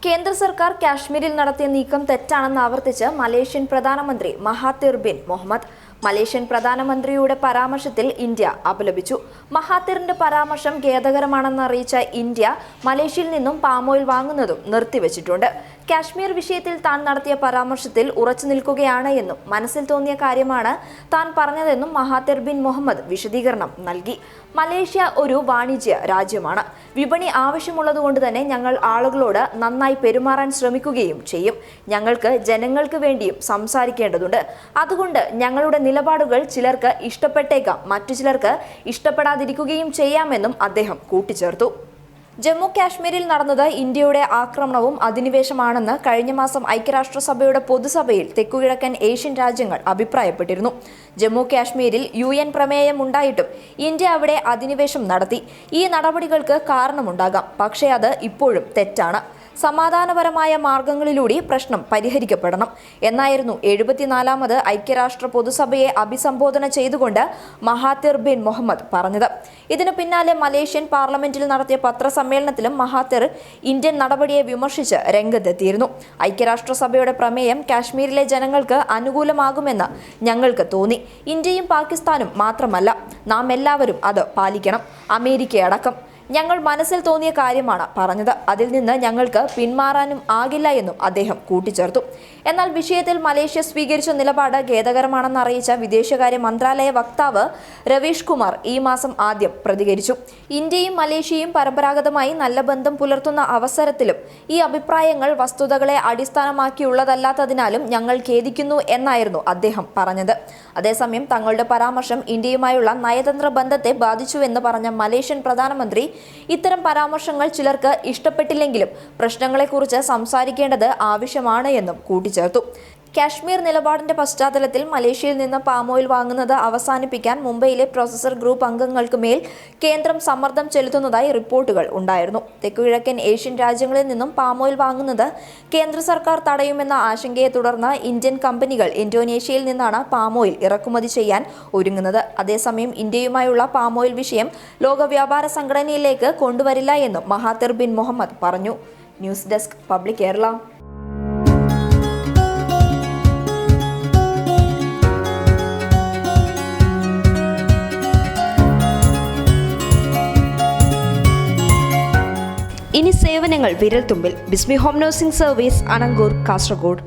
കേന്ദ്ര സർക്കാർ കാശ്മീരിൽ നടത്തിയ നീക്കം തെറ്റാണെന്ന് ആവർത്തിച്ച് മലേഷ്യൻ പ്രധാനമന്ത്രി മഹാതിർ ബിൻ മുഹമ്മദ്. മലേഷ്യൻ പ്രധാനമന്ത്രിയുടെ പരാമർശത്തിൽ ഇന്ത്യ അപലപിച്ചു. മഹാതിറിന്റെ പരാമർശം ഖേദകരമാണെന്ന് അറിയിച്ച ഇന്ത്യ മലേഷ്യയിൽ നിന്നും പാം ഓയിൽ വാങ്ങുന്നതും നിർത്തിവച്ചിട്ടുണ്ട്. കാശ്മീർ വിഷയത്തിൽ താൻ നടത്തിയ പരാമർശത്തിൽ ഉറച്ചു നിൽക്കുകയാണ് എന്നും മനസ്സിൽ തോന്നിയ കാര്യമാണ് താൻ പറഞ്ഞതെന്നും മഹാതിർ ബിൻ മുഹമ്മദ് വിശദീകരണം നൽകി. മലേഷ്യ ഒരു വാണിജ്യ രാജ്യമാണ്. വിപണി ആവശ്യമുള്ളതുകൊണ്ട് തന്നെ ഞങ്ങൾ ആളുകളോട് നന്നായി പെരുമാറാൻ ശ്രമിക്കുകയും ചെയ്യും. ഞങ്ങൾക്ക് ജനങ്ങൾക്ക് വേണ്ടിയും സംസാരിക്കേണ്ടതുണ്ട്. അതുകൊണ്ട് ഞങ്ങളുടെ നിലപാടുകൾ ചിലർക്ക് ഇഷ്ടപ്പെട്ടേക്കാം, മറ്റു ചിലർക്ക് ഇഷ്ടപ്പെടാതിരിക്കുകയും ചെയ്യാമെന്നും അദ്ദേഹം കൂട്ടിച്ചേർത്തു. ജമ്മു കാശ്മീരിൽ നടന്നത് ഇന്ത്യയുടെ ആക്രമണവും അധിനിവേശമാണെന്ന് കഴിഞ്ഞ മാസം ഐക്യരാഷ്ട്രസഭയുടെ പൊതുസഭയിൽ തെക്കുകിഴക്കൻ ഏഷ്യൻ രാജ്യങ്ങൾ അഭിപ്രായപ്പെട്ടിരുന്നു. ജമ്മു കാശ്മീരിൽ UN പ്രമേയം ഉണ്ടായിട്ടും ഇന്ത്യ അവിടെ അധിനിവേശം നടത്തി. ഈ നടപടികൾക്ക് കാരണമുണ്ടാകാം, പക്ഷേ അത് ഇപ്പോഴും തെറ്റാണ്. സമാധാനപരമായ മാർഗങ്ങളിലൂടെ പ്രശ്നം പരിഹരിക്കപ്പെടണം എന്നായിരുന്നു 74ാമത് ഐക്യരാഷ്ട്ര പൊതുസഭയെ അഭിസംബോധന ചെയ്തുകൊണ്ട് മഹാതിർ ബിൻ മുഹമ്മദ് പറഞ്ഞത്. ഇതിനു പിന്നാലെ മലേഷ്യൻ പാർലമെന്റിൽ നടത്തിയ പത്രസമ്മേളനത്തിലും മഹാതിർ ഇന്ത്യൻ നടപടിയെ വിമർശിച്ച് രംഗത്തെത്തിയിരുന്നു. ഐക്യരാഷ്ട്രസഭയുടെ പ്രമേയം കാശ്മീരിലെ ജനങ്ങൾക്ക് അനുകൂലമാകുമെന്ന് ഞങ്ങൾക്ക് തോന്നി. ഇന്ത്യയും പാകിസ്ഥാനും മാത്രമല്ല, നാം എല്ലാവരും അത് പാലിക്കണം, അമേരിക്കയടക്കം. ഞങ്ങൾ മനസ്സിൽ തോന്നിയ കാര്യമാണ് പറഞ്ഞത്. അതിൽ നിന്ന് ഞങ്ങൾക്ക് പിന്മാറാനും ആകില്ല എന്നും അദ്ദേഹം കൂട്ടിച്ചേർത്തു. എന്നാൽ വിഷയത്തിൽ മലേഷ്യ സ്വീകരിച്ച നിലപാട് ഖേദകരമാണെന്ന് അറിയിച്ച വിദേശകാര്യ മന്ത്രാലയ വക്താവ് രവീഷ് കുമാർ ഈ മാസം ആദ്യം പ്രതികരിച്ചു. ഇന്ത്യയും മലേഷ്യയും പരമ്പരാഗതമായി നല്ല ബന്ധം പുലർത്തുന്ന അവസരത്തിലും ഈ അഭിപ്രായങ്ങൾ വസ്തുതകളെ അടിസ്ഥാനമാക്കിയുള്ളതല്ലാത്തതിനാലും ഞങ്ങൾ ഖേദിക്കുന്നു എന്നായിരുന്നു അദ്ദേഹം പറഞ്ഞത്. അതേസമയം തങ്ങളുടെ പരാമർശം ഇന്ത്യയുമായുള്ള നയതന്ത്ര ബന്ധത്തെ ബാധിച്ചുവെന്ന് പറഞ്ഞ മലേഷ്യൻ പ്രധാനമന്ത്രി ഇത്തരം പരാമർശങ്ങൾ ചിലർക്ക് ഇഷ്ടപ്പെട്ടില്ലെങ്കിലും പ്രശ്നങ്ങളെക്കുറിച്ച് സംസാരിക്കേണ്ടത് ആവശ്യമാണ് എന്നും കൂട്ടിച്ചേർത്തു. കാശ്മീർ നിലപാടിന്റെ പശ്ചാത്തലത്തിൽ മലേഷ്യയിൽ നിന്ന് പാം ഓയിൽ വാങ്ങുന്നത് അവസാനിപ്പിക്കാൻ മുംബൈയിലെ പ്രോസസർ ഗ്രൂപ്പ് അംഗങ്ങൾക്ക് മേൽ കേന്ദ്രം സമ്മർദ്ദം ചെലുത്തുന്നതായി റിപ്പോർട്ടുകൾ ഉണ്ടായിരുന്നു. തെക്കുകിഴക്കൻ ഏഷ്യൻ രാജ്യങ്ങളിൽ നിന്നും പാം ഓയിൽ വാങ്ങുന്നത് കേന്ദ്ര സർക്കാർ തടയുമെന്ന ആശങ്കയെ തുടർന്ന് ഇന്ത്യൻ കമ്പനികൾ ഇന്തോനേഷ്യയിൽ നിന്നാണ് പാം ഓയിൽ ഇറക്കുമതി ചെയ്യാൻ ഒരുങ്ങുന്നത്. അതേസമയം ഇന്ത്യയുമായുള്ള പാം ഓയിൽ വിഷയം ലോക വ്യാപാര സംഘടനയിലേക്ക് കൊണ്ടുവരില്ല എന്നും മഹാതിർ ബിൻ മുഹമ്മദ് പറഞ്ഞു. News desk public Kerala. ഇനി സേവനങ്ങൾ വിരൽത്തുമ്പിൽ. ബിസ്മി home nursing service, Anangoor, Kasaragod.